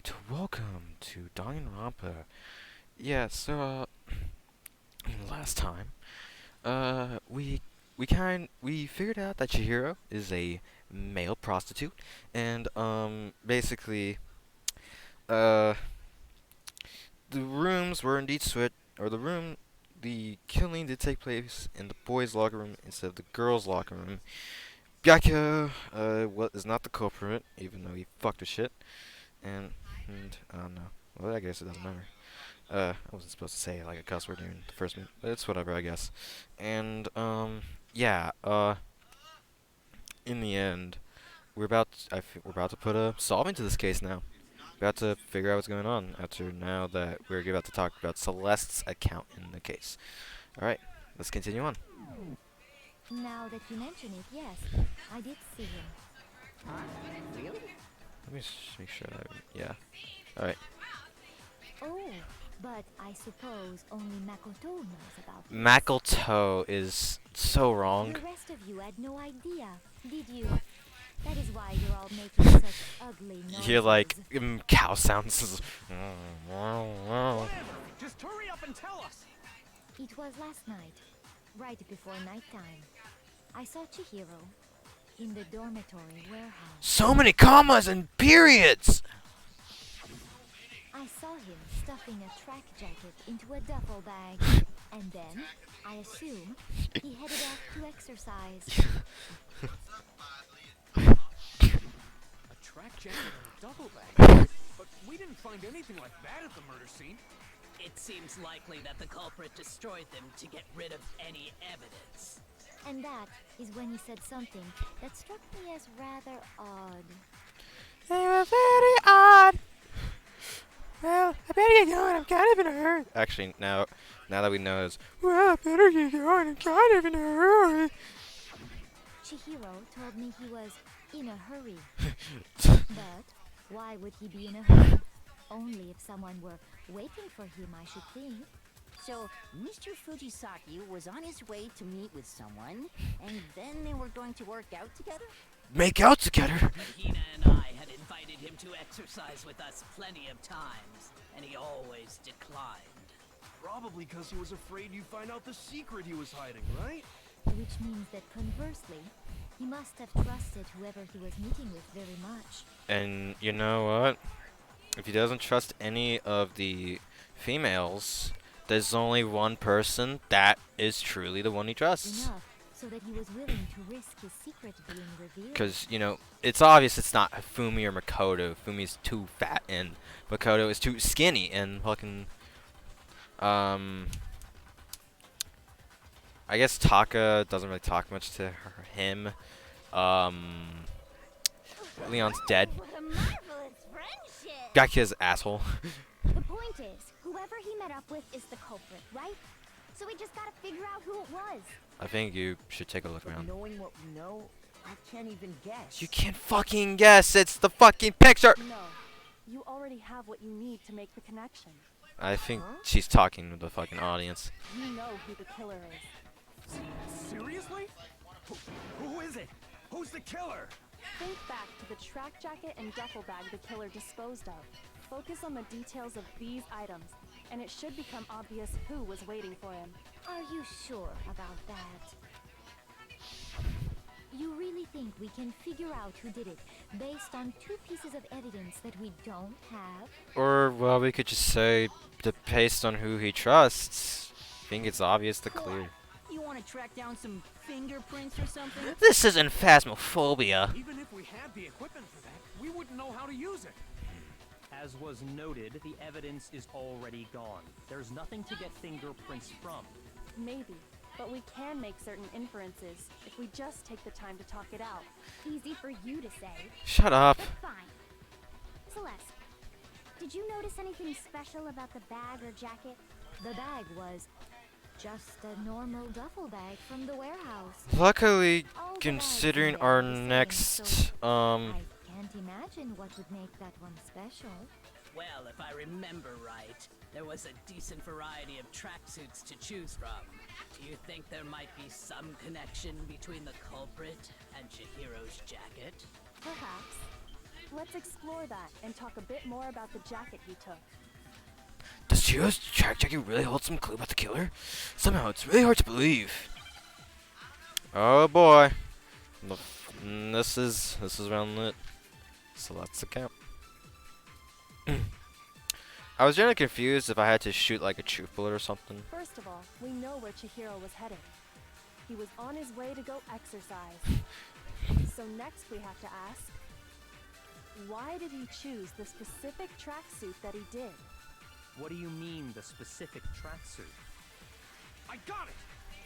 Alright, welcome to Danganronpa. Yeah, so, last time, we figured out that Chihiro is a male prostitute, and, basically, uh, the rooms were indeed the killing did take place in the boys' locker room instead of the girls' locker room. Byakuya, is not the culprit, even though he fucked a shit, and I don't know. Well, I guess it doesn't matter. I wasn't supposed to say like a cuss word during the first minute, but it's whatever, I guess. And yeah. In the end, we're about to put a solving to this case now. We're about to figure out what's going on after now that we're about to talk about Celeste's account in the case. All right, let's continue on. Now that you mention it, yes, I did see him. Really? Let me just make sure that yeah. All right. Oh, but I suppose only Makoto knows about this. Makoto is so wrong. The rest of you had no idea, did you? That is why you're all making such ugly You noises. hear like cow sounds. Whatever. Just hurry up and tell us. It was last night, right before nighttime. I saw Chihiro in the dormitory warehouse. So many commas and periods. I saw him stuffing a track jacket into a duffel bag, and then, I assume, he headed off to exercise. A track jacket and a duffel bag. But we didn't find anything like that at the murder scene. It seems likely that the culprit destroyed them to get rid of any evidence. And that is when he said something that struck me as rather odd. They were very odd. Well, I better get going. I'm kind of in a hurry. Actually, now that we know this, well, I better get going. I'm kind of in a hurry. Chihiro told me he was in a hurry. But why would he be in a hurry? Only if someone were waiting for him, I should think. So, Mr. Fujisaki was on his way to meet with someone, and then they were going to work out together? Make out together. Hina and I had invited him to exercise with us plenty of times, and he always declined. Probably because he was afraid you'd find out the secret he was hiding, right? Which means that conversely, he must have trusted whoever he was meeting with very much. And you know what? If he doesn't trust any of the females, there's only one person that is truly the one he trusts. Enough so that he was willing to risk his secret being revealed. Because, you know, it's obvious it's not Fumi or Makoto. Fumi's too fat and Makoto is too skinny and fucking, I guess Taka doesn't really talk much to him. Leon's dead. What a marvelous friendship! Byakuyas' asshole. The point is, whoever he met up with is the culprit, right? So we just gotta figure out who it was. I think you should take a look around. Knowing what we know, I can't even guess. You can't fucking guess. It's the fucking picture. No, you already have what you need to make the connection. I think she's talking to the fucking audience. You know who the killer is. Seriously? Who is it? Who's the killer? Think back to the track jacket and duffel bag the killer disposed of. Focus on the details of these items, and it should become obvious who was waiting for him. Are you sure about that? You really think we can figure out who did it based on two pieces of evidence that we don't have? Or, well, we could just say, based on who he trusts, I think it's obvious to clear. You want to track down some fingerprints or something? This isn't phasmophobia. Even if we had the equipment for that, we wouldn't know how to use it. As was noted, the evidence is already gone. There's nothing to get fingerprints from. Maybe, but we can make certain inferences if we just take the time to talk it out. Easy for you to say. Shut up. But fine. Celeste, did you notice anything special about the bag or jacket? The bag was just a normal duffel bag from the warehouse. Luckily, All the bags considering in there our are the same, next, so I can't imagine what would make that one special. Well, if I remember right, there was a decent variety of tracksuits to choose from. Do you think there might be some connection between the culprit and Chihiro's jacket? Perhaps. Let's explore that and talk a bit more about the jacket he took. Does Chihiro's track jacket really hold some clue about the killer? Somehow it's really hard to believe. Oh boy. This is round lit. So let's account. I was generally confused if I had to shoot like a truth bullet or something. First of all, we know where Chihiro was headed. He was on his way to go exercise. So next we have to ask, why did he choose the specific tracksuit that he did? What do you mean, the specific tracksuit? I got it!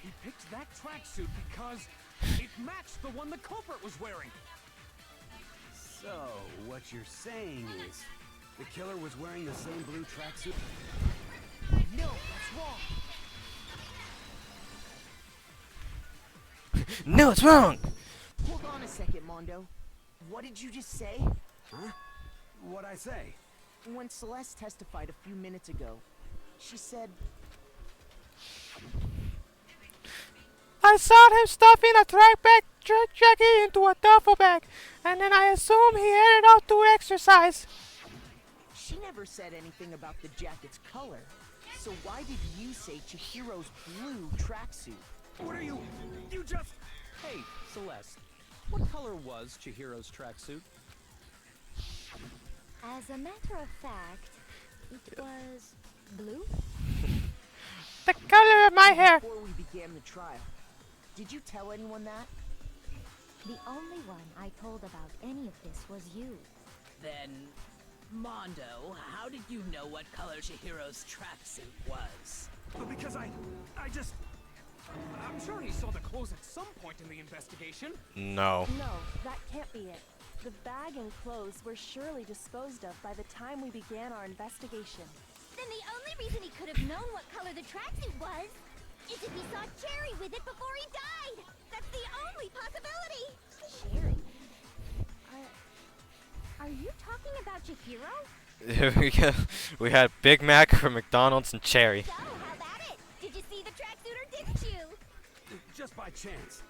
He picked that tracksuit because it matched the one the culprit was wearing. So, what you're saying is, the killer was wearing the same blue tracksuit? No, that's wrong. No, it's wrong! Hold on a second, Mondo. What did you just say? Huh? What'd I say? When Celeste testified a few minutes ago, she said, I saw him stuffing a track jacket into a duffel bag, and then I assume he headed out to exercise. she never said anything about the jacket's color. So why did you say Chihiro's blue tracksuit? What are you just... Hey, Celeste. What color was Chihiro's tracksuit? As a matter of fact, it was blue. The color of my hair. Before we began the trial, did you tell anyone that? The only one I told about any of this was you. Then, Mondo, how did you know what color Chihiro's tracksuit was? Because I'm sure he saw the clothes at some point in the investigation. No. No, that can't be it. The bag and clothes were surely disposed of by the time we began our investigation. Then the only reason he could have known what color the tracksuit was is if he saw Cherry with it before he died. That's the only possibility. Cherry? Are you talking about Chihiro? We had Big Mac from McDonald's and Cherry. So, how about it? Did you see the tracksuit or didn't you? Just by chance.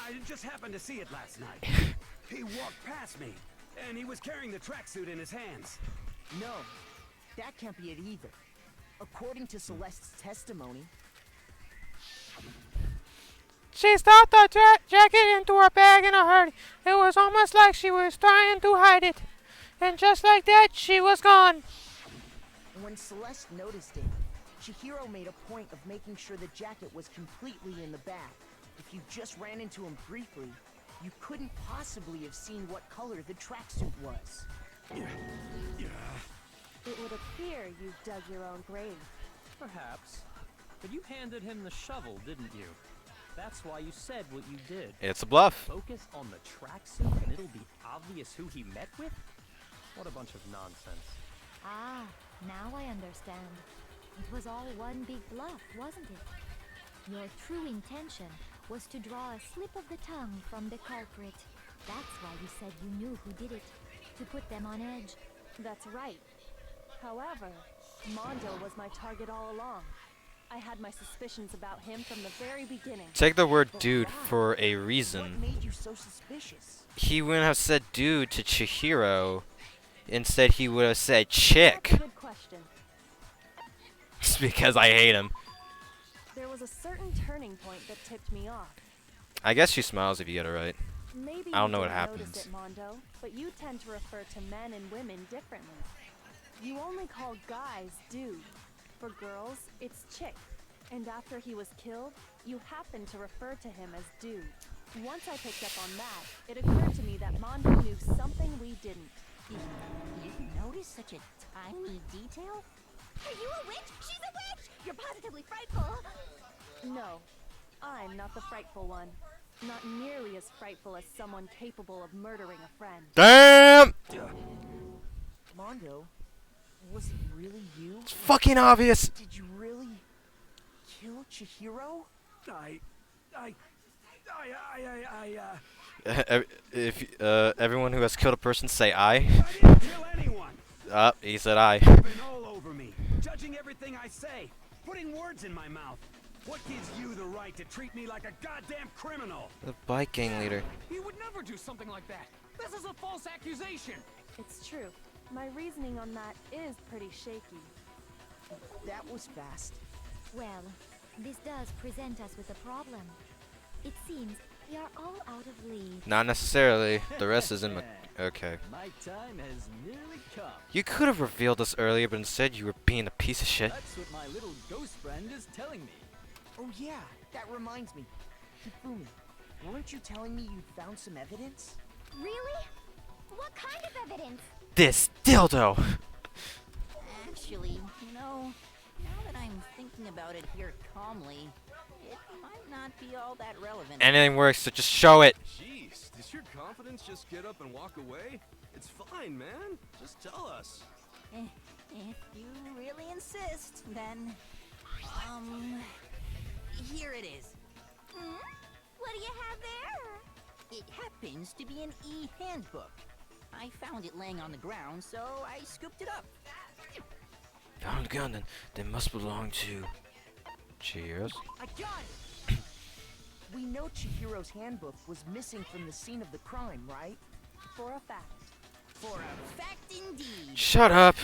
I just happened to see it last night. He walked past me, and he was carrying the tracksuit in his hands. No, that can't be it either. According to Celeste's testimony, She stuffed the jacket into her bag in a hurry. It was almost like she was trying to hide it. And just like that, she was gone. when Celeste noticed it, Chihiro made a point of making sure the jacket was completely in the bag. If you just ran into him briefly, you couldn't possibly have seen what color the tracksuit was. It would appear you've dug your own grave. Perhaps. But you handed him the shovel, didn't you? That's why you said what you did. It's a bluff. Focus on the tracksuit and it'll be obvious who he met with? What a bunch of nonsense. Ah, now I understand. It was all one big bluff, wasn't it? Your true intention was to draw a slip of the tongue from the culprit. That's why you said you knew who did it, to put them on edge. That's right. However, Mondo was my target all along. I had my suspicions about him from the very beginning. Take the word But dude why? for a What reason. made you so suspicious? He wouldn't have said dude to Chihiro. Instead, he would have said That's a chick. good question. Just because I hate him. There was a certain turning point that tipped me off. I guess she smiles if you get it right. Maybe I don't you know what didn't notice happens. it, Mondo, but you tend to refer to men and women differently. You only call guys dude. For girls, it's chick. And after he was killed, you happened to refer to him as dude. Once I picked up on that, it occurred to me that Mondo knew something we didn't. You noticed such a tiny detail? Are you a witch? She's a witch! You're positively frightful. No, I'm not the frightful one. Not nearly as frightful as someone capable of murdering a friend. Damn! Mondo, was it really you? It's fucking obvious. Did you really kill Chihiro? If everyone who has killed a person say I. I didn't kill anyone. He said I. You've been all over me, judging everything I say, putting words in my mouth. What gives you the right to treat me like a goddamn criminal? The bike gang leader. He would never do something like that. This is a false accusation. It's true. My reasoning on that is pretty shaky. That was fast. Well, this does present us with a problem. It seems we are all out of lead. Not necessarily. The rest is in my... Okay. My time has nearly come. You could have revealed this earlier, but instead you were being a piece of shit. That's what my little ghost friend is telling me. Oh yeah, that reminds me. Hifumi, weren't you telling me you found some evidence? Really? What kind of evidence? This dildo! Actually, now that I'm thinking about it here calmly, it might not be all that relevant. Anything works, so just show it. Jeez, does your confidence just get up and walk away? It's fine, man. Just tell us. If you really insist, then, here it is. What do you have there? It happens to be an e-handbook. I found it laying on the ground, so I scooped it up. Found gun, then they must belong to... Cheers. I got it! We know Chihiro's handbook was missing from the scene of the crime, right? For a fact. For a fact indeed. Shut up!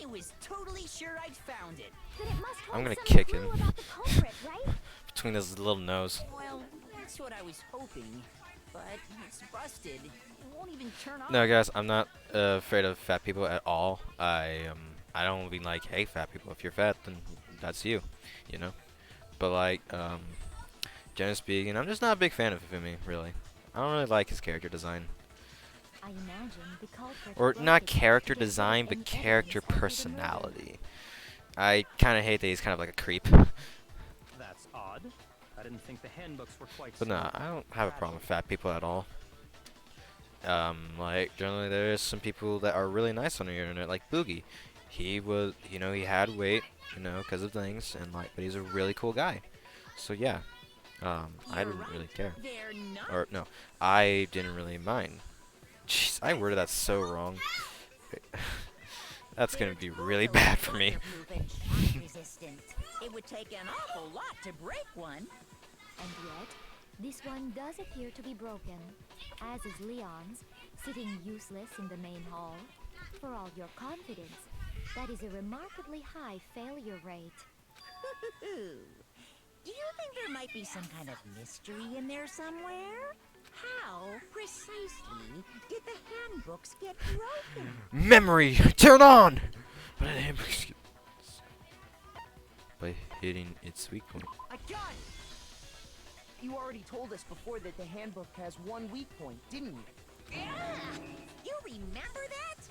I was totally sure I'd found it. Then it must hold I'm gonna some kick clue him. about the culprit, right? Between his little nose. Well, that's what I was hoping. But it's busted. It won't even turn on. No, guys, I'm not afraid of fat people at all. I don't even like hate fat people. If you're fat, then that's you, you know. But like, generally speaking, I'm just not a big fan of Hifumi, really. I don't really like his character design. I imagine the culprit Or broke not it character to get design, any but character evidence after the murder. personality. I kind of hate that he's kind of like a creep. That's odd. I didn't think the handbooks were quite But no, I don't have a problem with fat people at all. Like, generally there's some people that are really nice on the internet, like Boogie. He was, you know, he had weight, you know, because of things, and like, but he's a really cool guy. So yeah, I didn't really care. They're not. Or no, I didn't really mind. Jeez, I worded that so wrong. That's gonna be really bad for me. Resistant. It would take an awful lot to break one. And yet, this one does appear to be broken, as is Leon's, sitting useless in the main hall. For all your confidence, that is a remarkably high failure rate. Do you think there might be some kind of mystery in there somewhere? How precisely did the handbooks get broken? Memory, turn on! By hitting its weak point. I got it! You already told us before that the handbook has one weak point, didn't you? You remember that?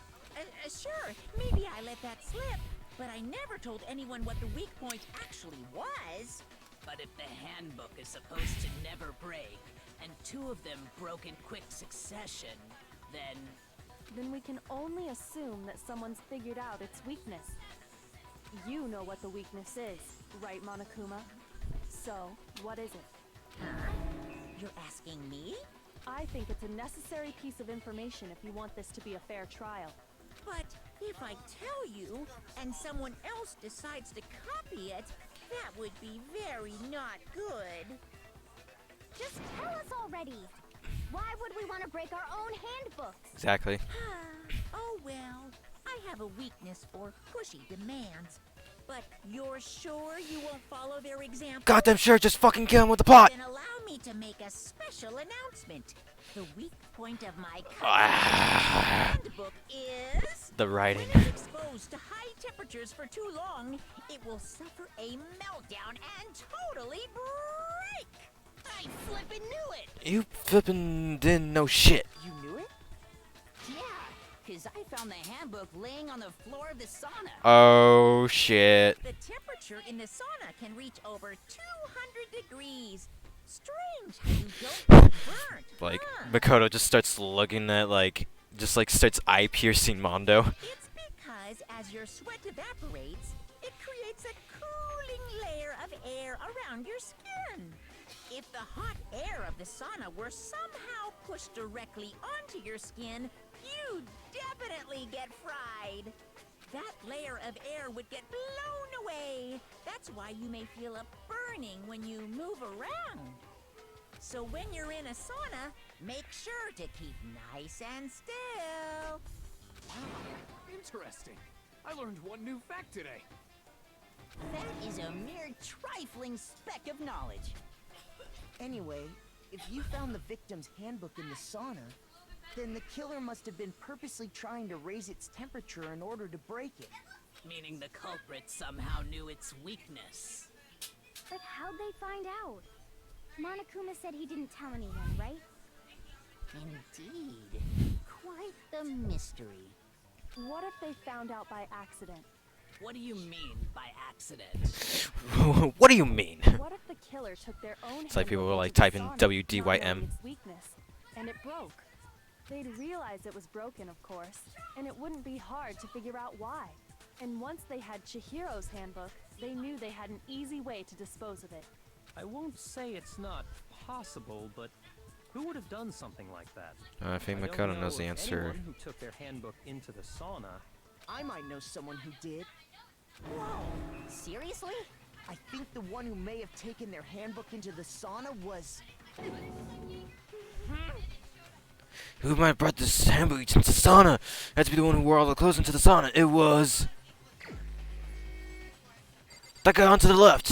Sure, maybe I let that slip, but I never told anyone what the weak point actually was. But if the handbook is supposed to never break, and two of them broke in quick succession, then We can only assume that someone's figured out its weakness. You know what the weakness is, right, Monokuma? So, what is it? You're asking me? I think it's a necessary piece of information if you want this to be a fair trial. But if I tell you, and someone else decides to copy it, that would be very not good. Just tell us already! Why would we want to break our own handbooks? Exactly. Oh well, I have a weakness for pushy demands. But you're sure you won't follow their example? Goddamn sure, just fucking kill him with the pot! Then allow me to make a special announcement. The weak point of my handbook is... The writing. When it's exposed to high temperatures for too long, it will suffer a meltdown and totally break! I flippin' knew it! You flippin' didn't know shit. You knew it? Yeah, because I found the handbook laying on the floor of the sauna. Oh shit. The temperature in the sauna can reach over 200 degrees. Strange how you don't get burnt. Like, huh? Makoto just starts looking at, like, just like starts eye-piercing Mondo. It's because as your sweat evaporates, it creates a cooling layer of air around your skin. If the hot air of the sauna were somehow pushed directly onto your skin, you'd definitely get fried. That layer of air would get blown away. That's why you may feel a burning when you move around. So when you're in a sauna, make sure to keep nice and still. Interesting. I learned one new fact today. That is a mere trifling speck of knowledge. Anyway, if you found the victim's handbook in the sauna, then the killer must have been purposely trying to raise its temperature in order to break it. Meaning the culprit somehow knew its weakness. But how'd they find out? Monokuma said he didn't tell anyone, right? Indeed. Quite the mystery. What if they found out by accident? What do you mean by accident? What do you mean? What if the killer took their own It's like people handbook will like into the type in sauna, not knowing WDYM. its weakness, and it broke? They'd realize it was broken, of course, and it wouldn't be hard to figure out why. And once they had Chihiro's handbook, they knew they had an easy way to dispose of it. I won't say it's not possible, but who would have done something like that? I think don't Makoto knows the of answer. anyone who took their handbook into the sauna. I might know someone who did. Whoa! Seriously? I think the one who may have taken their handbook into the sauna was... Who might have brought this handbook into the sauna? Had to be the one who wore all the clothes into the sauna. It was... that guy on to the left.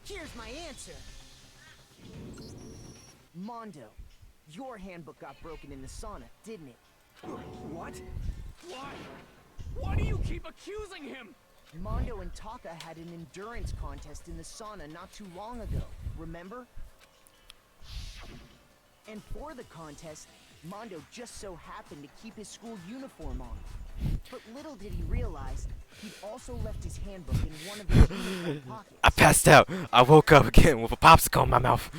Here's my answer. Mondo, your handbook got broken in the sauna, didn't it? What? Why? Why do you keep accusing him? Mondo and Taka had an endurance contest in the sauna not too long ago, remember? And for the contest, Mondo just so happened to keep his school uniform on. But little did he realize, he'd also left his handbook in one of his uniform pockets. I passed out. I woke up again with a popsicle in my mouth.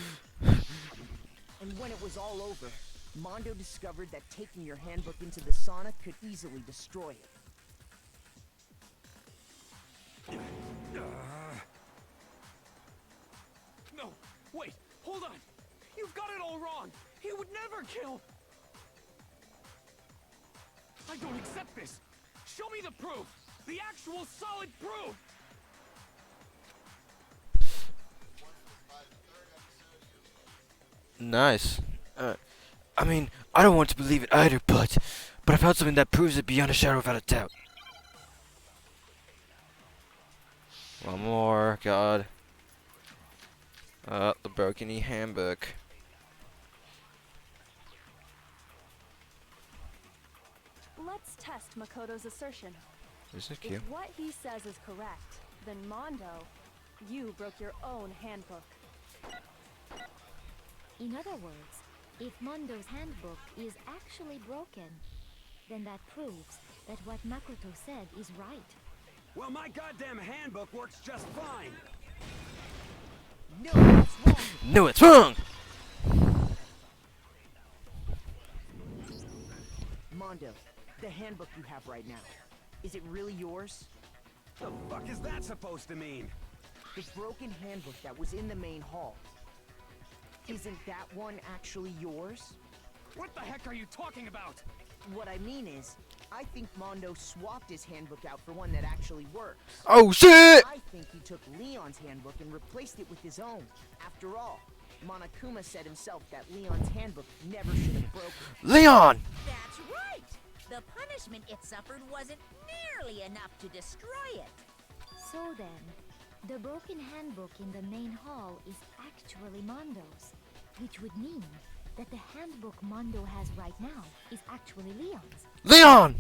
And when it was all over, Mondo discovered that taking your handbook into the sauna could easily destroy it. No, wait, hold on. You've got it all wrong. He would never kill. I don't accept this. Show me the proof. The actual solid proof. Nice. I mean, I don't want to believe it either, but I found something that proves it beyond a shadow of a doubt. One more, God. The broken handbook. Let's test Makoto's assertion. This is cute. If what he says is correct, then Mondo, you broke your own handbook. In other words, if Mondo's handbook is actually broken, then that proves that what Makoto said is right. Well, my goddamn handbook works just fine. No, that's wrong! No, it's wrong! Mondo, the handbook you have right now, is it really yours? The fuck is that supposed to mean? The broken handbook that was in the main hall. Isn't that one actually yours? What the heck are you talking about? What I mean is, I think Mondo swapped his handbook out for one that actually works. Oh shit! I think he took Leon's handbook and replaced it with his own. After all, Monokuma said himself that Leon's handbook never should have broken. Leon! That's right! The punishment it suffered wasn't nearly enough to destroy it. So then, the broken handbook in the main hall is actually Mondo's, which would mean that the handbook Mondo has right now is actually Leon's. Leon!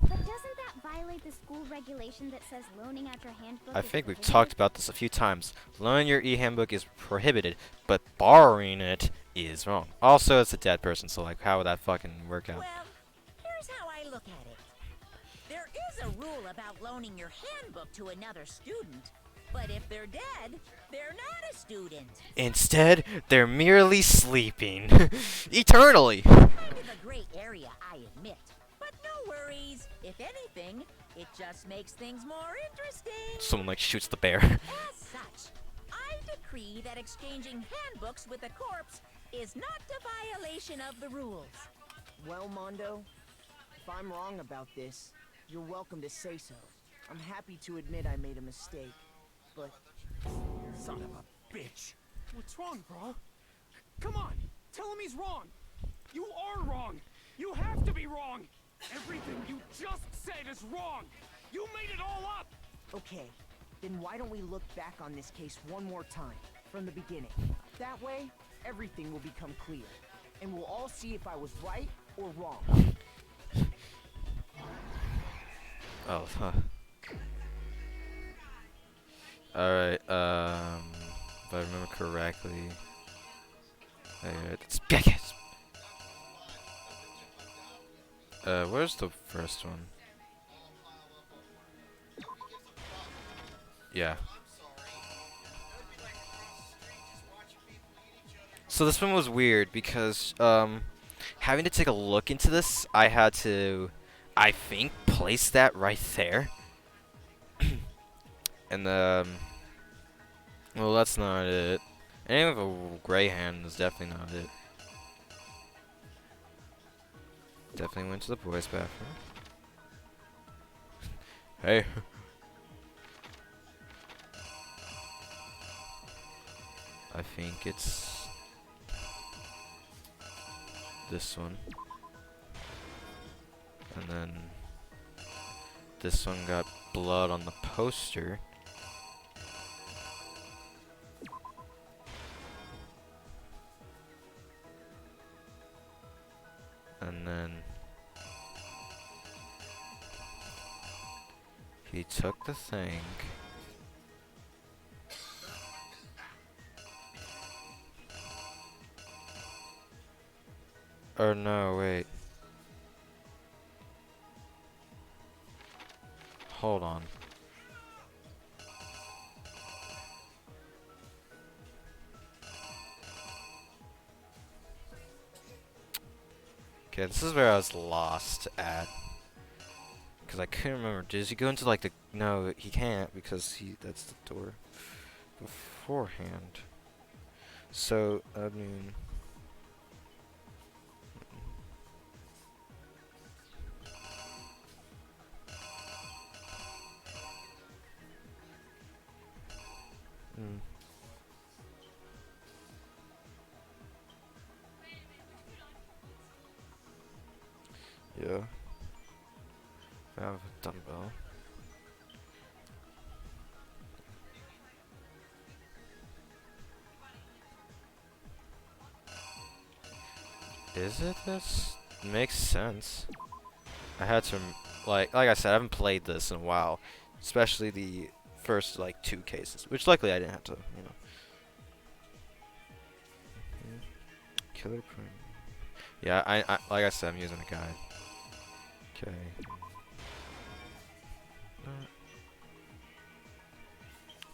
But doesn't that violate the school regulation that says loaning out your handbook I is think we've prohibited? talked about this a few times. Loaning your e-handbook is prohibited, but borrowing it is wrong. Also, it's a dead person, so like, how would that fucking work out? Well, here's how I look at it. There is a rule about loaning your handbook to another student, but if they're dead, they're not a student. Instead, they're merely sleeping. Eternally! Kind of a gray area, I admit. But no worries. If anything, it just makes things more interesting. Someone like shoots the bear. As such, I decree that exchanging handbooks with a corpse is not a violation of the rules. Well, Mondo, if I'm wrong about this, you're welcome to say so. I'm happy to admit I made a mistake, but... Son of a bitch. What's wrong, bro? Come on, tell him he's wrong. You are wrong. You have to be wrong. Everything you just said is wrong. You made it all up. Okay, then why don't we look back on this case one more time, from the beginning? That way, everything will become clear, and we'll all see if I was right or wrong. Oh, huh. Alright, if I remember correctly... it's Byakuyas! Where's the first one? Yeah. So this one was weird because, having to take a look into this, I had to, I think, place that right there. And, well, that's not it. Any of a gray hand is definitely not it. Definitely went to the boys' bathroom. Hey. I think it's this one. And then this one got blood on the poster. And then he took the thing. Or no, wait. Hold on. Okay, this is where I was lost at. Because I couldn't remember. Does he go into like the... No, he can't because that's the door beforehand. So, I mean... Yeah. I have a dumbbell. Is it this? Makes sense. I had to, like I said, I haven't played this in a while. Especially the first, like, 2 cases. Which, luckily, I didn't have to, you know. Killer print. Yeah, I like I said, I'm using a guide. Okay.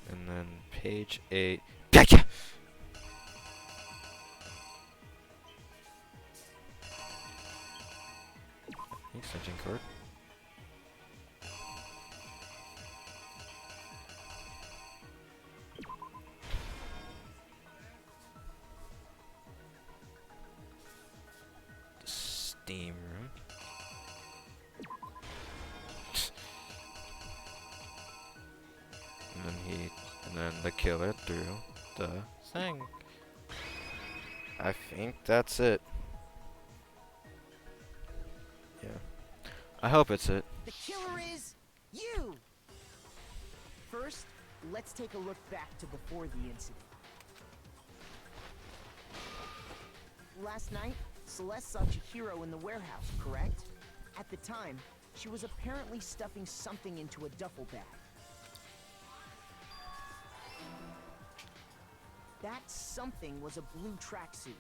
And then page 8. Gotcha! Extension cord. The steam room. And then the killer threw the thing. I think that's it. Yeah. I hope it's it. The killer is you! First, let's take a look back to before the incident. Last night, Celeste saw Chihiro in the warehouse, correct? At the time, she was apparently stuffing something into a duffel bag. That something was a blue tracksuit.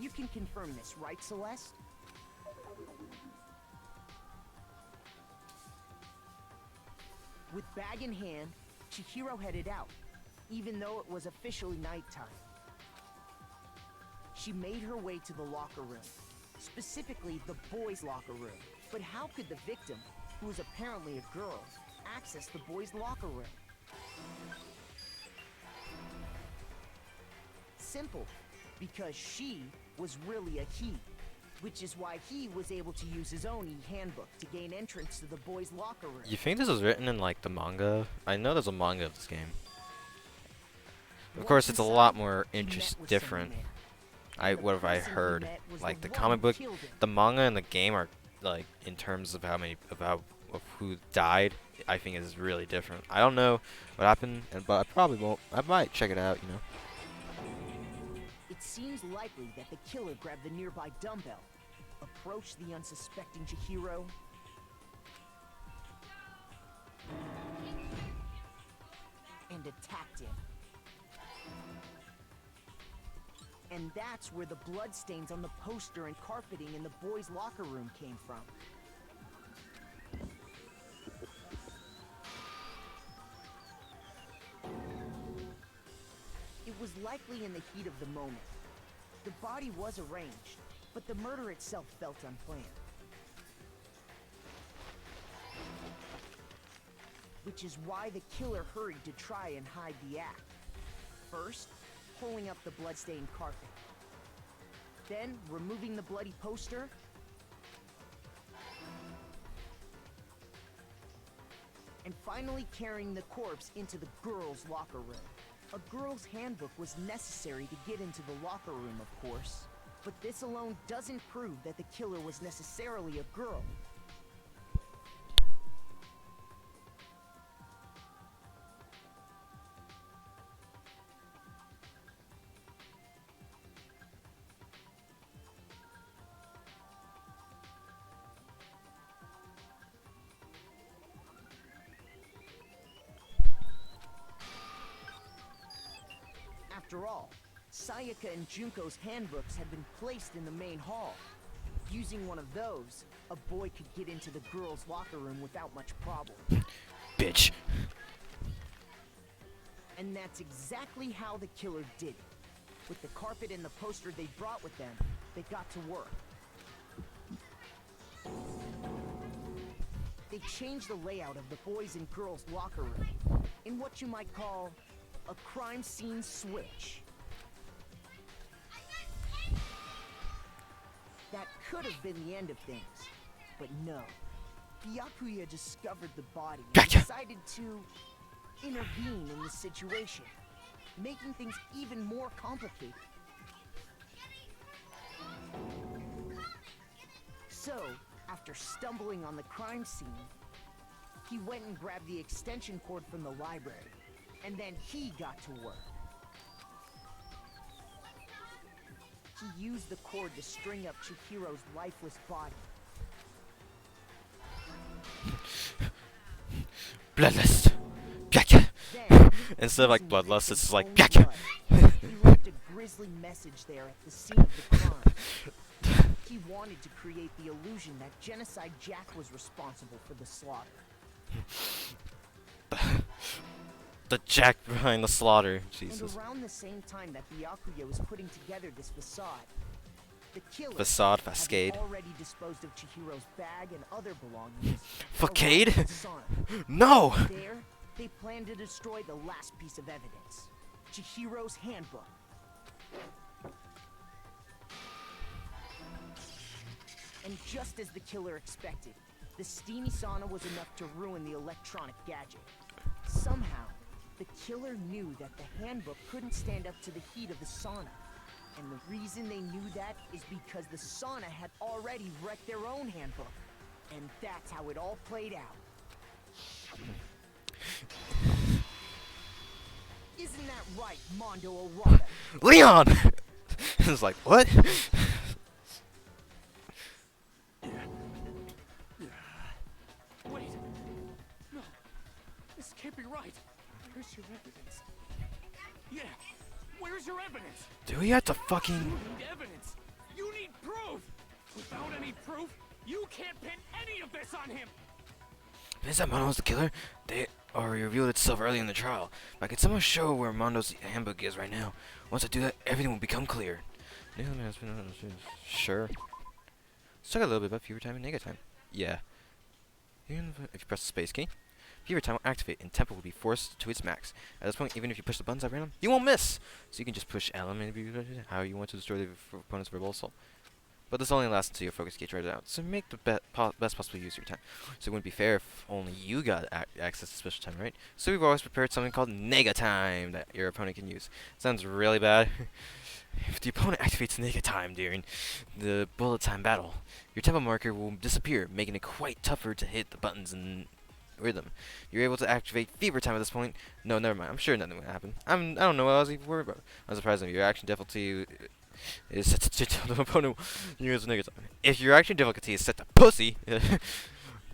You can confirm this, right, Celeste? With bag in hand, Chihiro headed out, even though it was officially nighttime. She made her way to the locker room, specifically the boys' locker room. But how could the victim, who was apparently a girl, access the boys' locker room? Simple, because she was really a he, which is why he was able to use his own e-handbook to gain entrance to the boys' locker room. You think this was written in, like, the manga? I know there's a manga of this game. Of course, it's a lot more different. what have I person he heard? met was Like the the one comic who book, killed him. the manga and the game are like in terms of of who died. I think is really different. I don't know what happened, but I probably won't. I might check it out. You know. It seems likely that the killer grabbed the nearby dumbbell, approached the unsuspecting Chihiro, and attacked him. And that's where the bloodstains on the poster and carpeting in the boys' locker room came from. It was likely in the heat of the moment. The body was arranged, but the murder itself felt unplanned. Which is why the killer hurried to try and hide the act. First, pulling up the bloodstained carpet. Then, removing the bloody poster. And finally carrying the corpse into the girls' locker room. A girl's handbook was necessary to get into the locker room, of course. But this alone doesn't prove that the killer was necessarily a girl. After all, Sayaka and Junko's handbooks had been placed in the main hall. Using one of those, a boy could get into the girls' locker room without much problem. Bitch. And that's exactly how the killer did it. With the carpet and the poster they brought with them, they got to work. They changed the layout of the boys' and girls' locker room in what you might call a crime scene switch. That could have been the end of things, but no. Byakuya discovered the body and decided to intervene in the situation, making things even more complicated. So, after stumbling on the crime scene, he went and grabbed the extension cord from the library. And then he got to work. He used the cord to string up Chihiro's lifeless body. Bloodlust. Byakya. Instead of like bloodlust, it's just like Byakya. He left a grisly message there at the scene of the crime. He wanted to create the illusion that Genocide Jack was responsible for the slaughter. The Jack behind the slaughter. Jesus. And around the same time that Byakuya was putting together this facade, the killer Facade, had facade. already disposed of Chihiro's bag and other belongings. Facade? No! There, they planned to destroy the last piece of evidence, Chihiro's handbook. And just as the killer expected, the steamy sauna was enough to ruin the electronic gadget. Somehow, the killer knew that the handbook couldn't stand up to the heat of the sauna. And the reason they knew that is because the sauna had already wrecked their own handbook. And that's how it all played out. Isn't that right, Mondo Arata? Leon! It's like, what? Wait. No. This can't be right. Where's your evidence? Yeah. Where's your evidence? Do we have to You fucking... need evidence. You need proof. Without any proof, you can't pin any of this on him. Is that Mondo was the killer? They already revealed itself early in the trial. But can someone show where Mondo's handbook is right now? Once I do that, everything will become clear. Sure. Let's talk a little bit about fever time and nega time. Yeah. If you press the space key, fever time will activate and tempo will be forced to its max. At this point, even if you push the buttons at random, you won't miss! So you can just push L and how you want to destroy the opponent's verbal assault. But this only lasts until your focus gauge runs out, so make the best possible use of your time. So it wouldn't be fair if only you got access to special time, right? So we've always prepared something called nega time that your opponent can use. Sounds really bad. If the opponent activates Nega Time during the bullet time battle, your tempo marker will disappear, making it quite tougher to hit the buttons in rhythm. You're able to activate Fever Time at this point. No, never mind. I'm sure nothing will happen. I don't know what I was even worried about. I'm surprised if your action difficulty is set to tell the opponent use Nega Time. If your action difficulty is set to Pussy,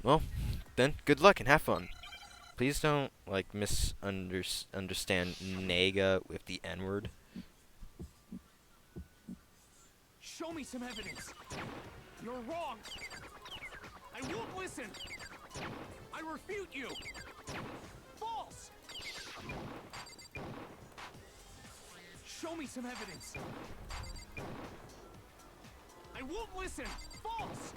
well, then good luck and have fun. Please don't like misunderstand Nega with the N-word. Show me some evidence. You're wrong. I won't listen. I refute you. False. Show me some evidence. I won't listen. False.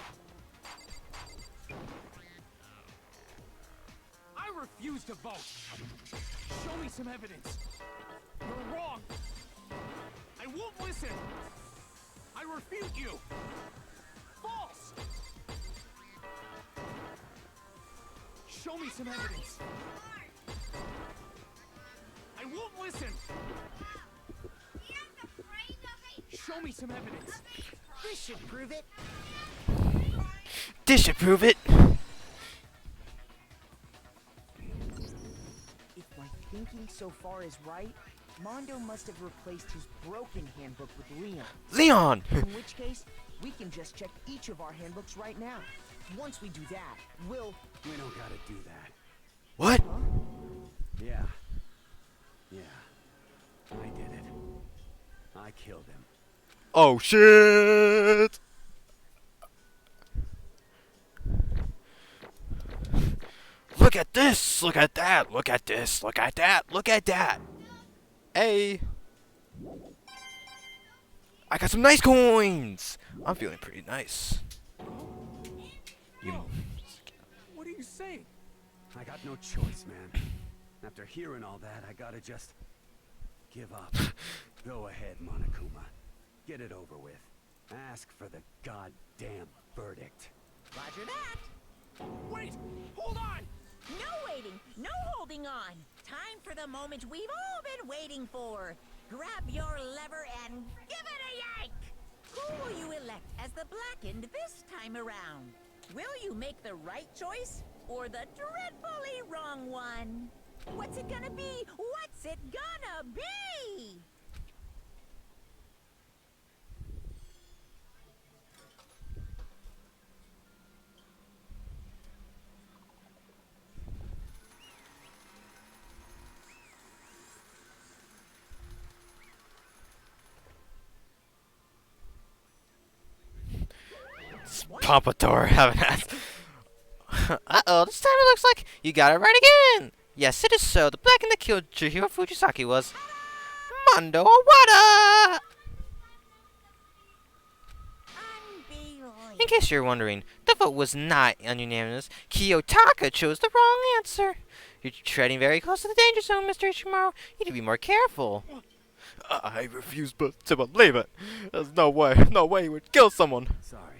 I refuse to vote. Show me some evidence. You're wrong. I won't listen. I refute you. False. Show me some evidence. I won't listen. Show me some evidence. This should prove it. This should prove it. If my thinking so far is right, Mondo must have replaced his broken handbook with Leon. Leon! In which case, we can just check each of our handbooks right now. Once we do that, we'll... We don't gotta do that. What? Huh? Yeah. I did it. I killed him. Oh shit! Look at this! Look at that! Look at this! Look at that! Look at that! Hey! I got some nice coins! I'm feeling pretty nice. You... What are you saying? I got no choice, man. After hearing all that, I gotta just give up. Go ahead, Monokuma. Get it over with. Ask for the goddamn verdict. Roger that. Wait! Hold on! No waiting, no holding on. Time for the moment we've all been waiting for. Grab your lever and give it a yank! Who will you elect as the Blackened this time around? Will you make the right choice or the dreadfully wrong one? What's it gonna be? What's it gonna be? Pompadour, haven't asked. Uh-oh, this time it looks like you got it right again! Yes, it is so. The Black and the killed Chihiro Fujisaki was Mondo Owada! In case you're wondering, the vote was not unanimous. Kiyotaka chose the wrong answer. You're treading very close to the danger zone, Mr. Ichimaru. You need to be more careful. I refuse to believe it. There's no way he would kill someone. Sorry.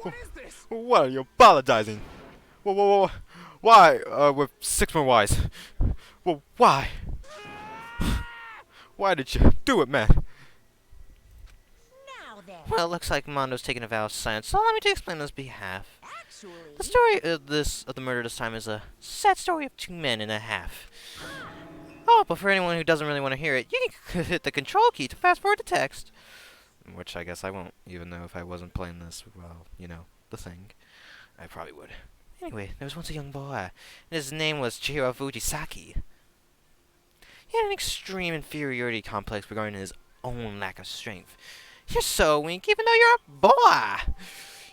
What is this? What are you apologizing? Whoa. Why? With 6 more Ys. Well, why? Why did you do it, man? Now then. Well, it looks like Mondo's taking a vow of silence, so allow me to explain on his behalf. Actually, The story of the murder this time is a sad story of 2 men and a half. Oh, but for anyone who doesn't really want to hear it, you can hit the control key to fast forward the text. Which I guess I won't, even though if I wasn't playing this, well, you know, the thing. I probably would. Anyway, there was once a young boy, and his name was Chihiro Fujisaki. He had an extreme inferiority complex regarding his own lack of strength. You're so weak, even though you're a boy!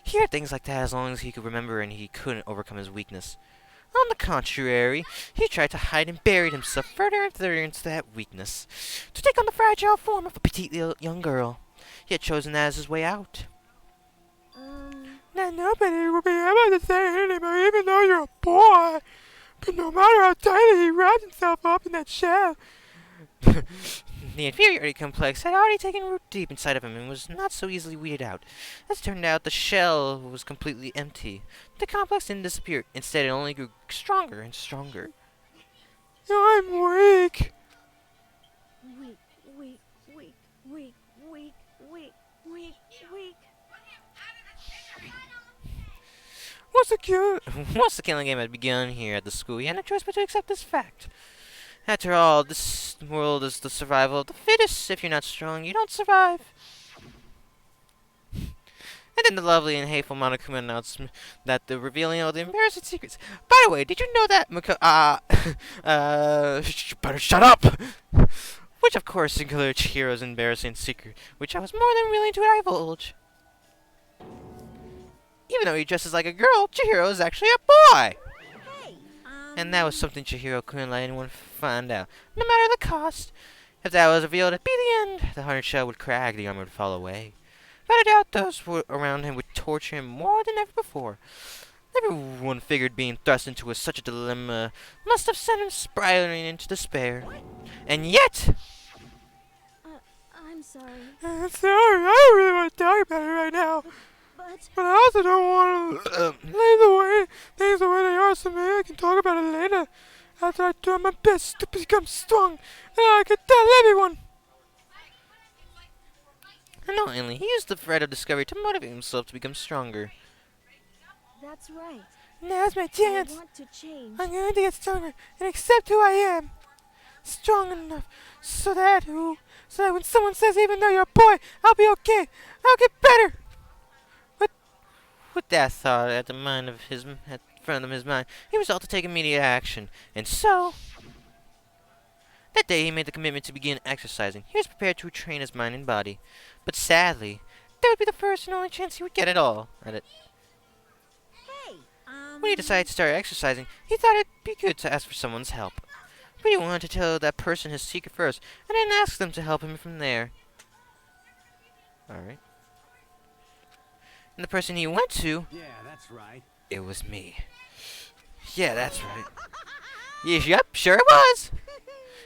He heard things like that as long as he could remember, and he couldn't overcome his weakness. On the contrary, he tried to hide and buried himself further and further into that weakness, to take on the fragile form of a petite little young girl. He had chosen that as his way out. Now nobody will be able to say it anymore, even though you're a boy. But no matter how tightly he wrapped himself up in that shell. The inferiority complex had already taken root deep inside of him and was not so easily weeded out. As it turned out, the shell was completely empty. The complex didn't disappear. Instead, it only grew stronger and stronger. I'm weak. Weak. Once the killing game had begun here at the school, he had no choice but to accept this fact. After all, this world is the survival of the fittest. If you're not strong, you don't survive. And then the lovely and hateful Monokuma announced that the revealing all the embarrassing secrets. By the way, did you know that better shut up! Which of course included Chihiro's embarrassing secret, which I was more than willing to divulge. Even though he dresses like a girl, Chihiro is actually a boy! And that was something Chihiro couldn't let anyone find out, no matter the cost. If that was revealed, it'd be the end. The hunter shell would crack, the armor would fall away. But I doubt those around him would torture him more than ever before. Everyone figured being thrust into such a dilemma must have sent him spiraling into despair. And yet... I'm sorry. I'm sorry, I don't really want to talk about it right now. But I also don't want to leave things the way they are, so maybe I can talk about it later. After I do my best to become strong, and I can tell everyone. Annoyingly, he used the thread of discovery to motivate himself to become stronger. That's right. Now's my chance. I want to change. I'm going to get stronger and accept who I am. Strong enough so that when someone says even though you're a boy, I'll be okay. I'll get better. With that thought at front of his mind, he resolved to take immediate action. And so, that day he made the commitment to begin exercising. He was prepared to train his mind and body. But sadly, that would be the first and only chance he would get at all at it. When he decided to start exercising, he thought it'd be good to ask for someone's help. But he wanted to tell that person his secret first, and then ask them to help him from there. Alright. And the person he went to... Yeah, that's right. It was me. Yeah, that's right. Yep, sure it was!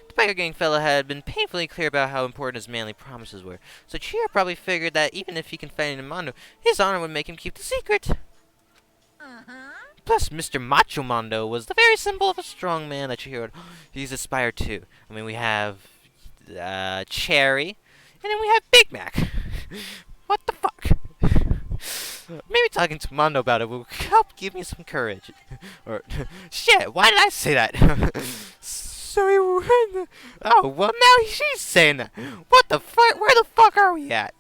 The biker gang fellow had been painfully clear about how important his manly promises were, so Chihiro probably figured that even if he confided in Mondo, his honor would make him keep the secret. Plus, Mr. Macho Mondo was the very symbol of a strong man that Chihiro he's aspired to. I mean, we have Cherry, and then we have Big Mac. What the fuck? Maybe talking to Mondo about it will help give me some courage. Or, shit, why did I say that? So he went. Oh, well now she's saying that. What the fuck? Where the fuck are we at?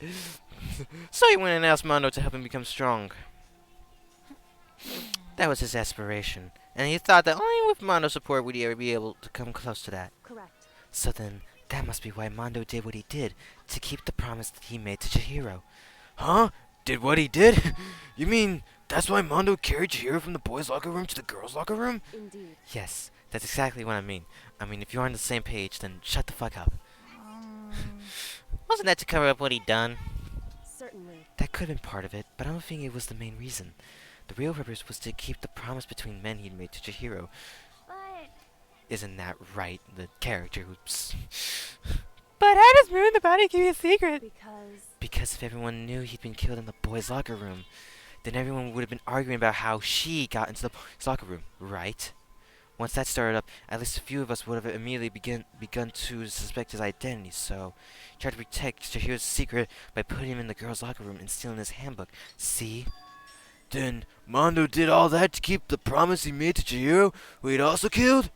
So he went and asked Mondo to help him become strong. That was his aspiration, and he thought that only with Mondo's support would he ever be able to come close to that. Correct. So then, that must be why Mondo did what he did, to keep the promise that he made to Chihiro. Huh? Did what he did? You mean that's why Mondo carried Chihiro from the boys' locker room to the girls' locker room? Indeed. Yes, that's exactly what I mean. I mean, if you're on the same page, then shut the fuck up. Wasn't that to cover up what he'd done? Certainly. That could have been part of it, but I don't think it was the main reason. The real purpose was to keep the promise between men he'd made to Chihiro. But... Isn't that right? The character whoops. But how does Moon the body keep a secret? Because if everyone knew he'd been killed in the boys' locker room, then everyone would have been arguing about how she got into the boys' locker room, right? Once that started up, at least a few of us would have immediately begun to suspect his identity, so he tried to protect Chihiro's secret by putting him in the girls' locker room and stealing his handbook. See? Then Mondo did all that to keep the promise he made to Chihiro, who he'd also killed?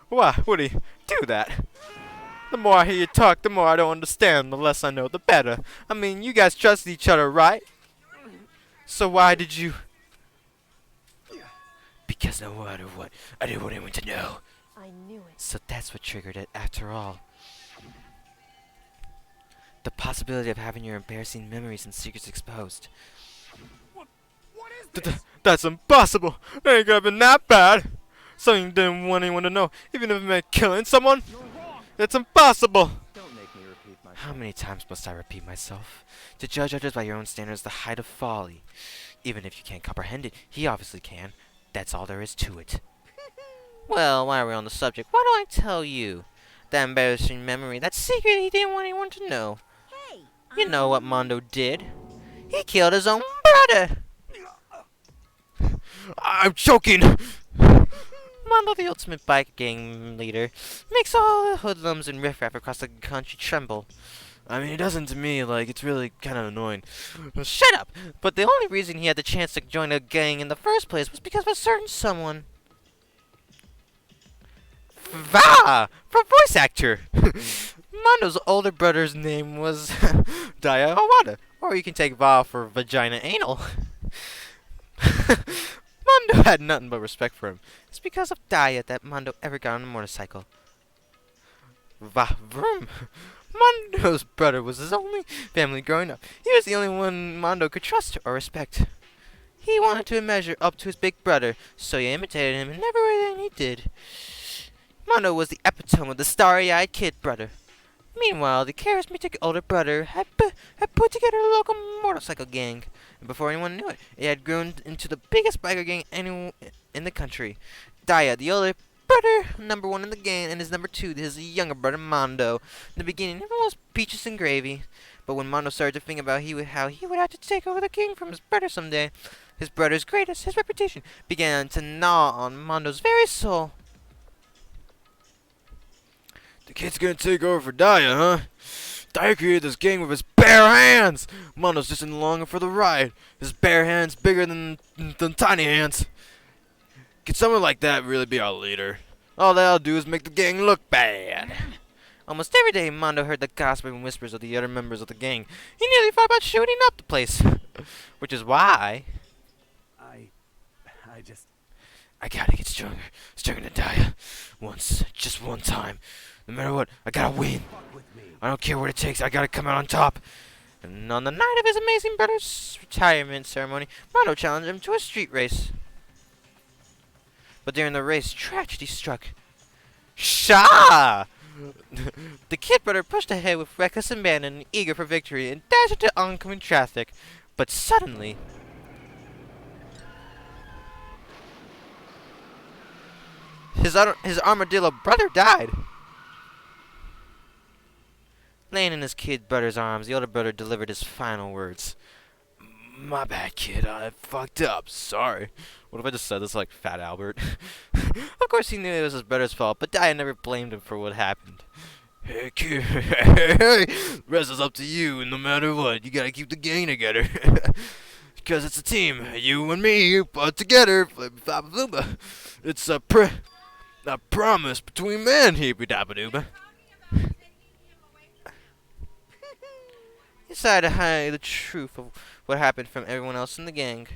Why would he do that? The more I hear you talk, the more I don't understand. The less I know, the better. I mean, you guys trust each other, right? So why did you... Because no matter what, I didn't want anyone to know. I knew it. So that's what triggered it, after all. The possibility of having your embarrassing memories and secrets exposed. What is this? That's impossible! It ain't gonna be that bad! Something you didn't want anyone to know, even if it meant killing someone? It's impossible! Don't make me repeat myself. How many times must I repeat myself? To judge others by your own standards is the height of folly. Even if you can't comprehend it, he obviously can. That's all there is to it. Well, while we're on the subject, why don't I tell you? That embarrassing memory, that secret he didn't want anyone to know. You know what Mondo did? He killed his own brother! I'm choking! Mondo, the ultimate bike gang leader, makes all the hoodlums and riffraff across the country tremble. I mean, it doesn't to me. Like, it's really kind of annoying. Shut up! But the only reason he had the chance to join a gang in the first place was because of a certain someone. Va! For voice actor! Mondo's older brother's name was Daya Hawada. Or you can take Va for vagina anal. Mondo had nothing but respect for him. It's because of Daya that Mondo ever got on a motorcycle. Va vroom! Mondo's brother was his only family growing up. He was the only one Mondo could trust or respect. He wanted to measure up to his big brother, so he imitated him in everything he did. Mondo was the epitome of the starry-eyed kid brother. Meanwhile, the charismatic older brother had put together a local motorcycle gang, and before anyone knew it, it had grown into the biggest biker gang in the country. Daya, the older brother, number one in the gang, and his number two, his younger brother Mondo. In the beginning, everyone was peaches and gravy, but when Mondo started to think about how he would have to take over the gang from his brother someday, his brother's greatness, his reputation, began to gnaw on Mondo's very soul. The kid's gonna take over for Daya, huh? Daya created this gang with his bare hands! Mondo's just in longer for the ride. His bare hands bigger than tiny hands. Could someone like that really be our leader? All that'll do is make the gang look bad. Almost every day, Mondo heard the gossip and whispers of the other members of the gang. He nearly thought about shooting up the place. Which is why... I gotta get stronger. Stronger than Daya. Once. Just one time. No matter what, I gotta win. I don't care what it takes, I gotta come out on top. And on the night of his amazing brother's retirement ceremony, Mondo challenged him to a street race. But during the race, tragedy struck. Sha! The kid brother pushed ahead with reckless abandon, eager for victory, and dashed into oncoming traffic. But suddenly... his armadillo brother died. Laying in his kid brother's arms, the older brother delivered his final words. My bad, kid. I fucked up. Sorry. What if I just said this like Fat Albert? Of course he knew it was his brother's fault, but Daya never blamed him for what happened. Hey, kid. Hey, rest is up to you, no matter what. You gotta keep the gang together. Because it's a team. You and me put together. It's a promise between men. Hippy-dabba-dooba. He decided to hide the truth of what happened from everyone else in the gang.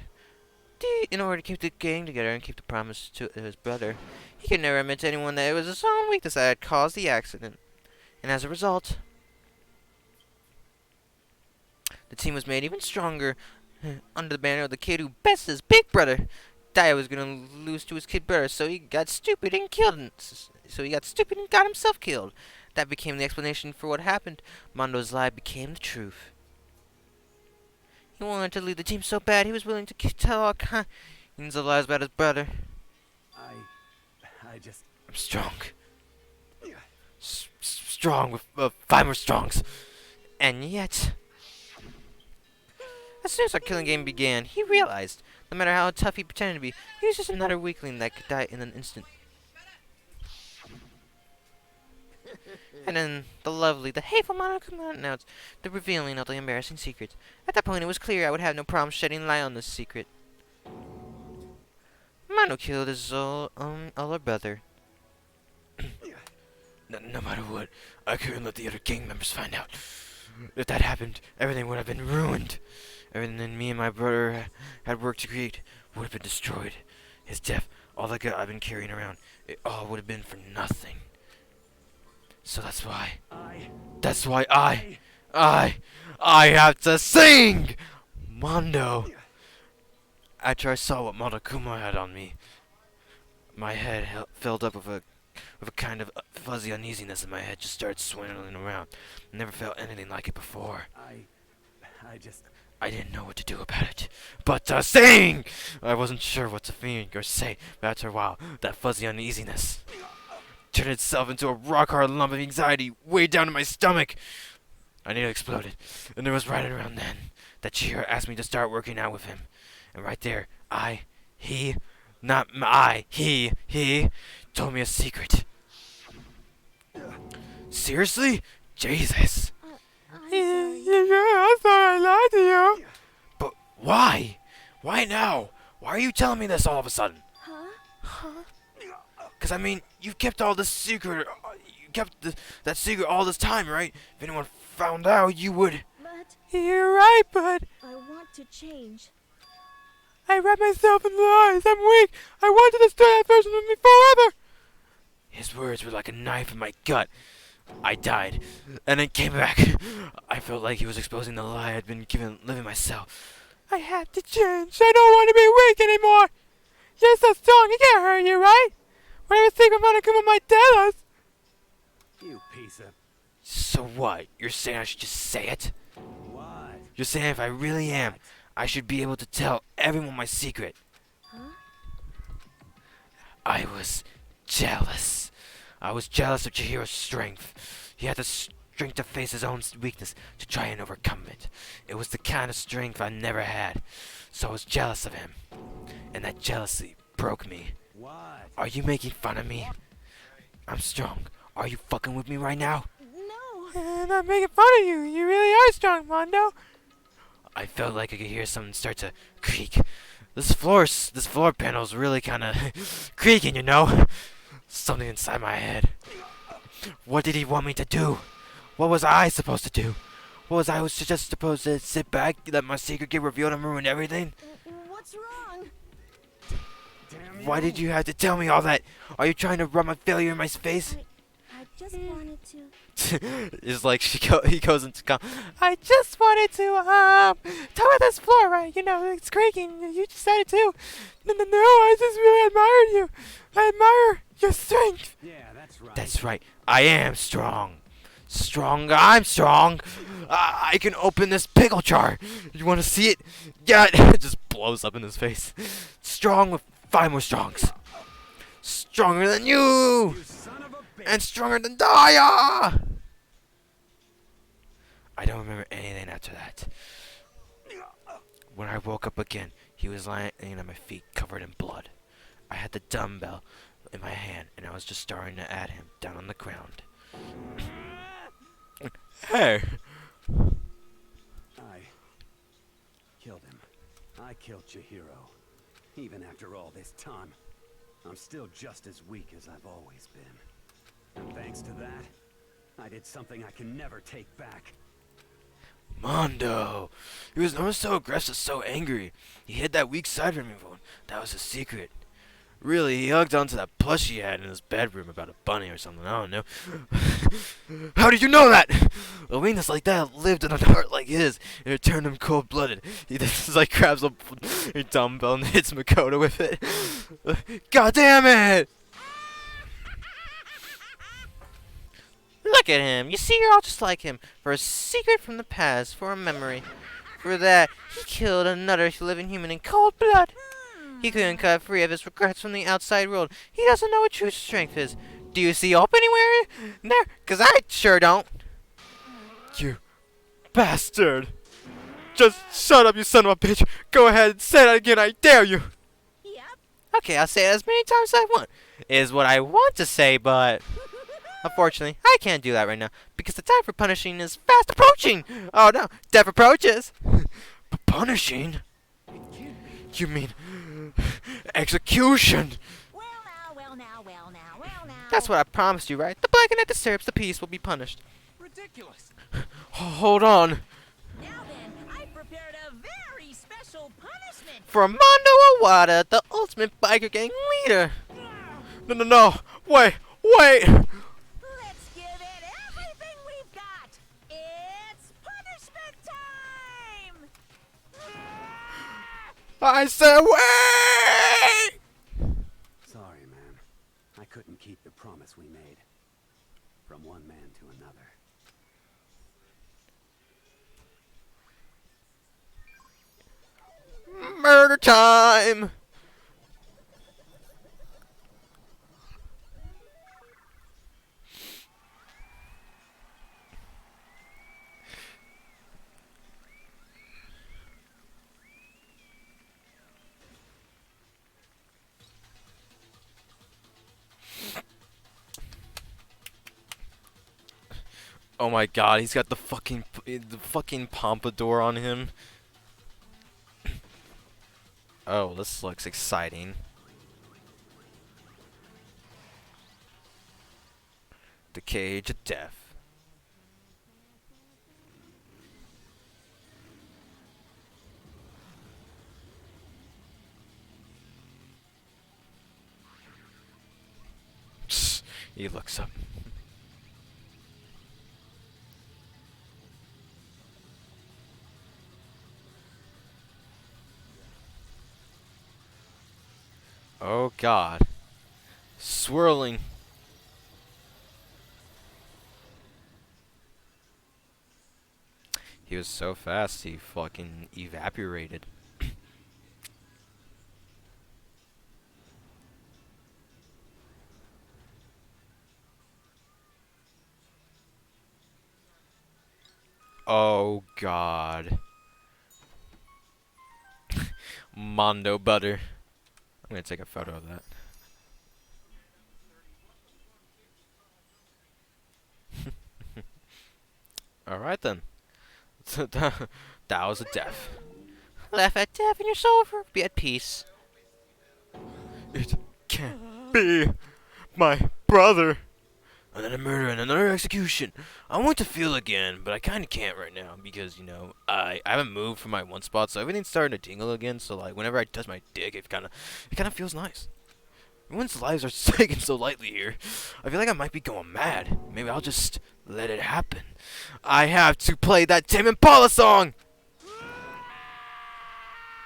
In order to keep the gang together and keep the promise to his brother, he could never admit to anyone that it was his own weakness that had caused the accident. And as a result, the team was made even stronger under the banner of the kid who bested his big brother. Daya was gonna lose to his kid brother, so he got stupid and got himself killed. That became the explanation for what happened. Mondo's lie became the truth. He wanted to lead the team so bad he was willing to tell all kinds of lies about his brother. I'm strong. Strong with 5 more strongs. And yet, as soon as our killing game began, he realized, no matter how tough he pretended to be, he was just another weakling that could die in an instant. And then the hateful Monokuma announced the revealing of the embarrassing secret. At that point, it was clear I would have no problem shedding light on this secret. Mono killed his older brother. No matter what, I couldn't let the other gang members find out. If that happened, everything would have been ruined. Everything me and my brother had worked to create would have been destroyed. His death, all the good I've been carrying around, it all would have been for nothing. So that's why I have to sing! Mondo! After I saw what Monokuma had on me, my head filled up with a kind of fuzzy uneasiness in my head, just started swirling around. I never felt anything like it before. I didn't know what to do about it. But to sing! I wasn't sure what to think or say, but after a while, that fuzzy uneasiness turned itself into a rock-hard lump of anxiety way down in my stomach. I nearly exploded, and it was right around then that Chihiro asked me to start working out with him. And right there, he told me a secret. Seriously? Jesus. I'm sorry I lied to you. But why? Why now? Why are you telling me this all of a sudden? Huh? Because, I mean, you've kept all this secret. You kept that secret all this time, right? If anyone found out, you would. But You're right, bud. I want to change. I wrap myself in lies. I'm weak. I want to destroy that version of me forever. His words were like a knife in my gut. I died, and then came back. I felt like he was exposing the lie I'd been living myself. I have to change. I don't want to be weak anymore. You're so strong, it can't hurt you, right? Whatever secret Monokuma might tell us. You piece of... So what? You're saying I should just say it? What? You're saying if I really am, I should be able to tell everyone my secret. Huh? I was jealous. I was jealous of Chihiro's strength. He had the strength to face his own weakness, to try and overcome it. It was the kind of strength I never had. So I was jealous of him. And that jealousy broke me. What? Are you making fun of me? I'm strong. Are you fucking with me right now? No. I'm not making fun of you. You really are strong, Mondo. I felt like I could hear something start to creak. This floor panel's really kind of creaking, you know? Something inside my head. What did he want me to do? What was I supposed to do? What was I just supposed to sit back, let my secret get revealed and ruin everything? What's wrong? Damn Why did you have to tell me all that? Are you trying to rub my failure in my face? I just wanted to. It's like he goes into I just wanted to, talk about this floor, right? You know, it's creaking. You decided to. No, I just really admired you. I admire your strength. Yeah, that's right. That's right. I am strong. I'm strong. I can open this pickle jar. You want to see it? Yeah, it just blows up in his face. Strong with 5 more strongs. Stronger than you. You son of a bitch. And stronger than Daya. I don't remember anything after that. When I woke up again, he was lying at my feet covered in blood. I had the dumbbell in my hand, and I was just starting to at him down on the ground. Hey! I killed him. I killed Chihiro. Even after all this time, I'm still just as weak as I've always been. And thanks to that, I did something I can never take back. Mondo! He was almost so aggressive, so angry. He hid that weak side from everyone. That was his secret. Really, he hugged onto that plush he had in his bedroom about a bunny or something. I don't know. How did you know that? A weakness like that lived in a heart like his, and it turned him cold-blooded. He just like grabs a dumbbell and hits Makoto with it. God damn it! Look at him. You see, you're all just like him. For a secret from the past, for a memory. For that, he killed another living human in cold blood. He couldn't cut free of his regrets from the outside world. He doesn't know what true strength is. Do you see hope anywhere in there? 'Cause I sure don't. You bastard. Just shut up, you son of a bitch. Go ahead and say that again, I dare you. Yep. Okay, I'll say it as many times as I want. Is what I want to say, but unfortunately, I can't do that right now because the time for punishing is fast approaching. Oh no, death approaches. Punishing? You mean execution? Well now. That's what I promised you, right? The blanket that disturbs the peace will be punished. Ridiculous. Hold on. Now then, I've prepared a very special punishment. For Mondo Awada, the ultimate biker gang leader. No. Wait. Let's give it everything we've got. It's punishment time! I said wait! Sorry, man. I couldn't keep the promise we made. From one man to another. Murder time! Oh my god, he's got the fucking pompadour on him. Oh, this looks exciting. The Cage of Death. He looks up. Oh god. Swirling. He was so fast, he fucking evaporated. Oh god. Mondo butter. I'm gonna take a photo of that. Alright then. That was a death. Laugh at death and you're sober. Be at peace. It can't be my brother. Another murder and another execution. I want to feel again, but I kind of can't right now because, you know, I haven't moved from my one spot, so everything's starting to tingle again. So like, whenever I touch my dick, it kind of feels nice. Everyone's lives are taken so lightly here. I feel like I might be going mad. Maybe I'll just let it happen. I have to play that Tame Impala song.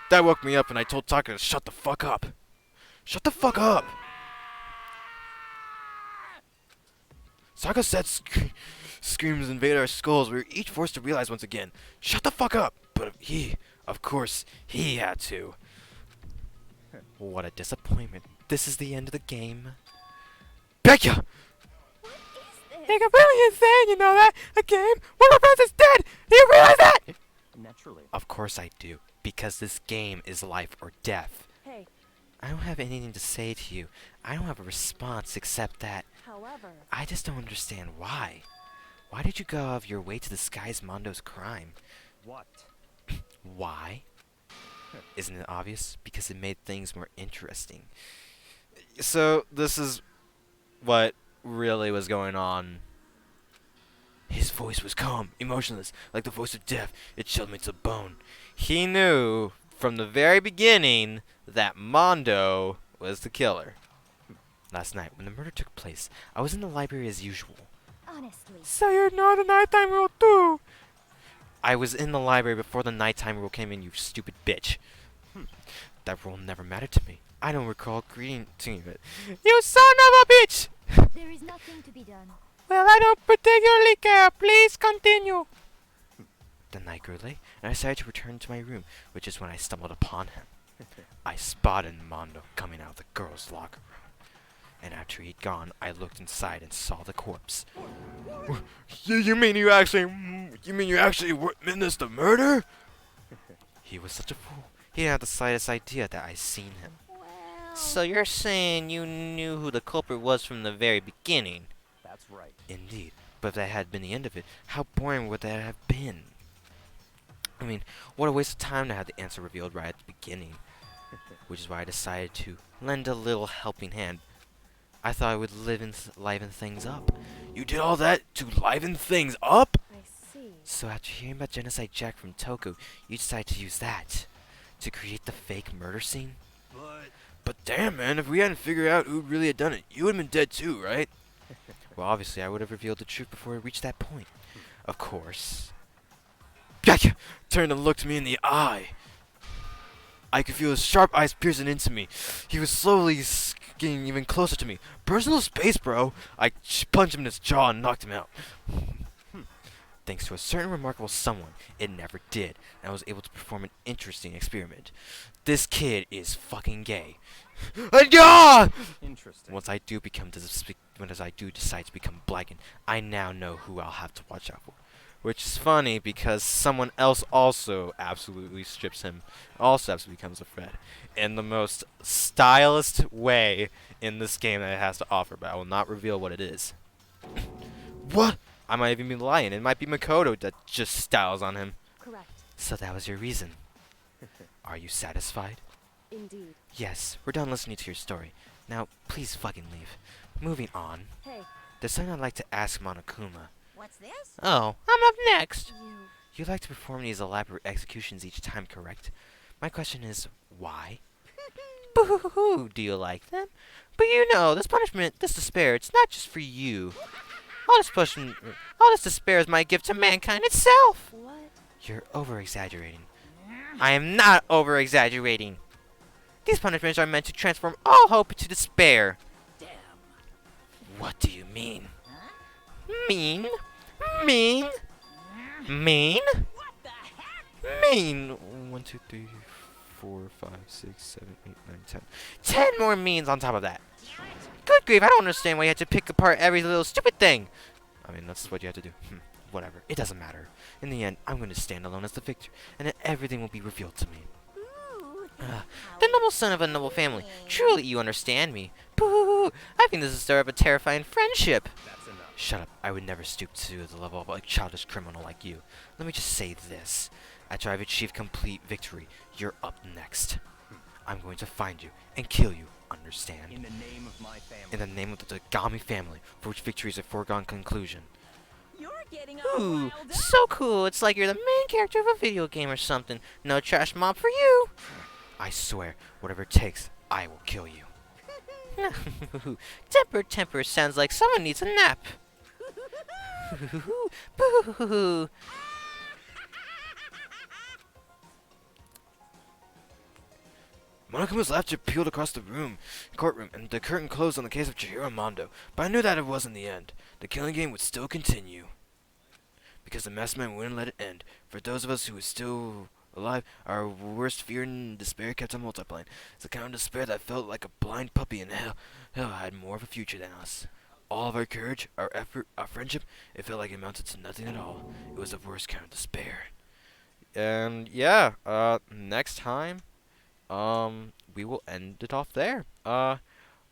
That woke me up, and I told Taka to shut the fuck up. Shut the fuck up. Saka said screams invade our skulls. We were each forced to realize once again. Shut the fuck up! But he, of course, he had to. What a disappointment. This is the end of the game. Becca! They completely insane, you know that? A game? One of our friends is dead! Do you realize that? Naturally. Of course I do. Because this game is life or death. Hey. I don't have anything to say to you. I don't have a response except that... However... I just don't understand why. Why did you go out of your way to disguise Mondo's crime? What? Why? Isn't it obvious? Because it made things more interesting. So, this is what really was going on. His voice was calm, emotionless, like the voice of death. It chilled me to the bone. He knew from the very beginning that Mondo was the killer. Last night, when the murder took place, I was in the library as usual. Honestly. So you know the nighttime rule too? I was in the library before the nighttime rule came in, you stupid bitch. That rule never mattered to me. I don't recall agreeing to it. You son of a bitch! There is nothing to be done. Well, I don't particularly care. Please continue. The night grew late, and I decided to return to my room, which is when I stumbled upon him. I spotted Mondo coming out of the girls' locker room, and after he'd gone, I looked inside and saw the corpse. You mean you actually witnessed the murder? He was such a fool. He didn't have the slightest idea that I'd seen him. Well... So you're saying you knew who the culprit was from the very beginning? That's right. Indeed. But if that had been the end of it, how boring would that have been? I mean, what a waste of time to have the answer revealed right at the beginning. Which is why I decided to lend a little helping hand. I thought I would liven things up. You did all that to liven things up? I see. So after hearing about Genocide Jack from Toku, you decided to use that to create the fake murder scene? But damn, man, if we hadn't figured out who really had done it, you would have been dead too, right? Well, obviously, I would have revealed the truth before it reached that point. Of course. Byakuyas turned and looked me in the eye. I could feel his sharp eyes piercing into me. He was slowly getting even closer to me. Personal space, bro. I punched him in his jaw and knocked him out. Thanks to a certain remarkable someone, it never did, and I was able to perform an interesting experiment. This kid is fucking gay. Interesting. Once I do decide to become blackened, I now know who I'll have to watch out for. Which is funny because someone else also absolutely strips him, also absolutely becomes a threat, in the most stylist way in this game that it has to offer, but I will not reveal what it is. What? I might even be lying. It might be Makoto that just styles on him. Correct. So that was your reason. Are you satisfied? Indeed. Yes, we're done listening to your story. Now, please fucking leave. Moving on. Hey. There's something I'd like to ask Monokuma. What's this? Oh, I'm up next. You. You like to perform these elaborate executions each time, correct? My question is, why? Boo-hoo-hoo, do you like them? But you know, this punishment, this despair, it's not just for you. All this despair is my gift to mankind itself. What? You're over-exaggerating. I am not over-exaggerating. These punishments are meant to transform all hope into despair. Damn. What do you mean? Mean? Mean? Mean? What the heck? Mean. 1, 2, 3, 4, 5, 6, 7, 8, 9, 10. 10 more means on top of that. Good grief, I don't understand why you had to pick apart every little stupid thing. I mean, that's what you had to do. Whatever. It doesn't matter. In the end, I'm going to stand alone as the victor, and then everything will be revealed to me. The noble son of a noble family. Truly, you understand me. Boo! I think this is the start of a terrifying friendship. That's enough. Shut up. I would never stoop to the level of a childish criminal like you. Let me just say this. After I've achieved complete victory, you're up next. I'm going to find you and kill you. Understand? In the name of my family. In the name of the Dagami family, for which victory is a foregone conclusion. You're getting all Ooh, riled up. so cool. It's like you're the main character of a video game or something. No trash mob for you. I swear, whatever it takes, I will kill you. Temper sounds like someone needs a nap. Boo. Monokuma's laughter peeled across the courtroom, and the curtain closed on the case of Chihiro Mondo. But I knew that it wasn't the end. The killing game would still continue. Because the masked man wouldn't let it end. For those of us who were still alive, our worst fear and despair kept on multiplying. It's a kind of despair that felt like a blind puppy in hell. Hell had more of a future than us. All of our courage, our effort, our friendship, it felt like it amounted to nothing at all. It was the worst kind of despair. And yeah, next time, we will end it off there.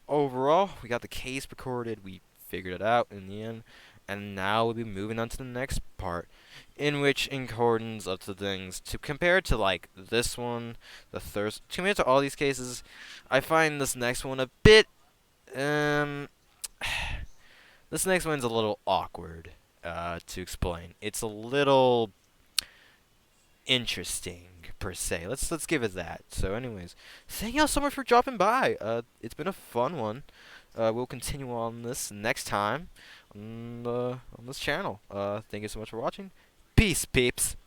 Overall, we got the case recorded, we figured it out in the end, and now we'll be moving on to the next part, in which, in accordance of the things, to compare to, like, this one, the thirst, compared to all these cases, I find this next one a bit, this next one's a little awkward, to explain. It's a little interesting, per se. Let's give it that. So anyways, thank y'all so much for dropping by. It's been a fun one. We'll continue on this next time on this channel. Thank you so much for watching. Peace, peeps.